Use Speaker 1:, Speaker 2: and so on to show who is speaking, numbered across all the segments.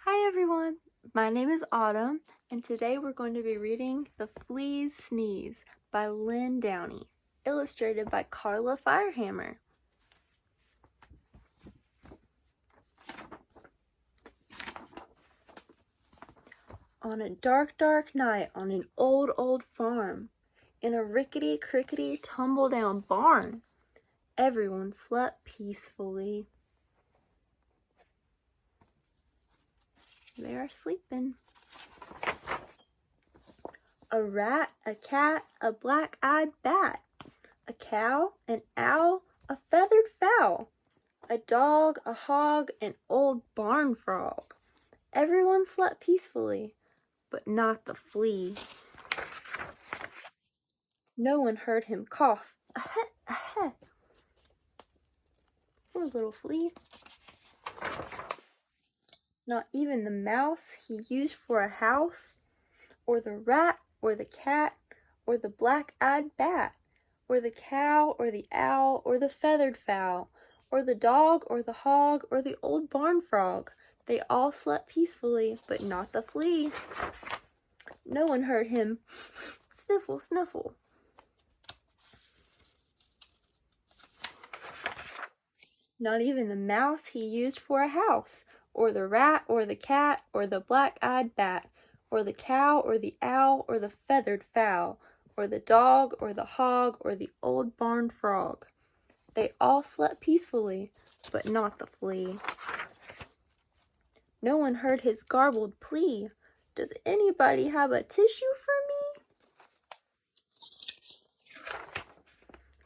Speaker 1: Hi everyone, my name is Autumn, and today we're going to be reading The Flea's Sneeze by Lynn Downey, illustrated by Carla Firehammer. On a dark, dark night on an old farm, in a rickety-crickety tumble-down barn, everyone slept peacefully. They are sleeping. A rat, a cat, a black-eyed bat, a cow, an owl, a feathered fowl, a dog, a hog, an old barn frog. Everyone slept peacefully, but not the flea. No one heard him cough, "Ahet, ahet." Poor little flea. Not even the mouse he used for a house, or the rat, or the cat, or the black-eyed bat, or the cow, or the owl, or the feathered fowl, or the dog, or the hog, or the old barn frog. They all slept peacefully, but not the flea. No one heard him sniffle, sniffle. Not even the mouse he used for a house, or the rat, or the cat, or the black-eyed bat, or the cow, or the owl, or the feathered fowl, or the dog, or the hog, or the old barn frog. They all slept peacefully, but not the flea. No one heard his garbled plea, "Does anybody have a tissue for me?"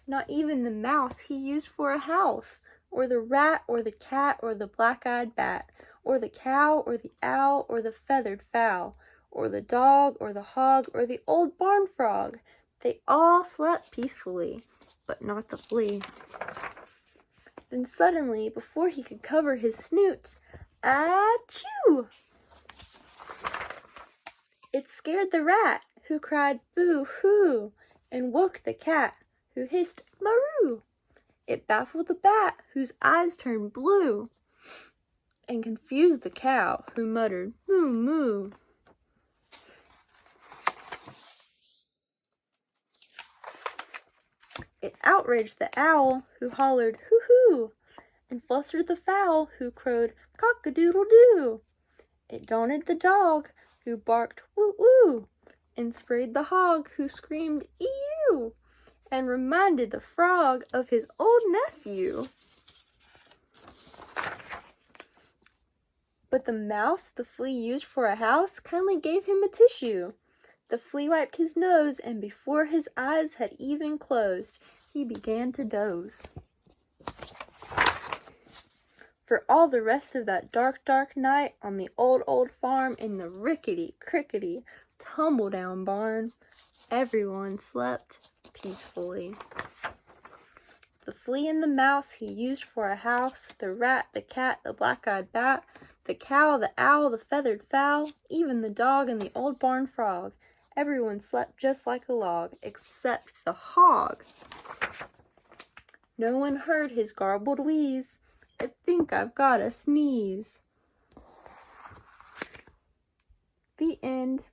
Speaker 1: Not even the mouse he used for a house, or the rat, or the cat, or the black-eyed bat, or the cow, or the owl, or the feathered fowl, or the dog, or the hog, or the old barn frog. They all slept peacefully, but not the flea. Then suddenly, before he could cover his snoot, achoo! It scared the rat, who cried boo-hoo, and woke the cat, who hissed maroo. It baffled the bat, whose eyes turned blue, and confused the cow, who muttered moo moo. It outraged the owl, who hollered hoo hoo, and flustered the fowl, who crowed cock-a-doodle-doo. It daunted the dog, who barked woo woo, and sprayed the hog, who screamed eeeew, and reminded the frog of his old nephew. But the mouse the flea used for a house kindly gave him a tissue. The flea wiped his nose, and before his eyes had even closed, he began to doze. For all the rest of that dark, dark night on the old farm in the rickety-crickety tumble-down barn, everyone slept peacefully. The flea and the mouse he used for a house, the rat, the cat, the black-eyed bat, the cow, the owl, the feathered fowl, even the dog and the old barn frog. Everyone slept just like a log, except the hog. No one heard his garbled wheeze, "I think I've got a sneeze." The end.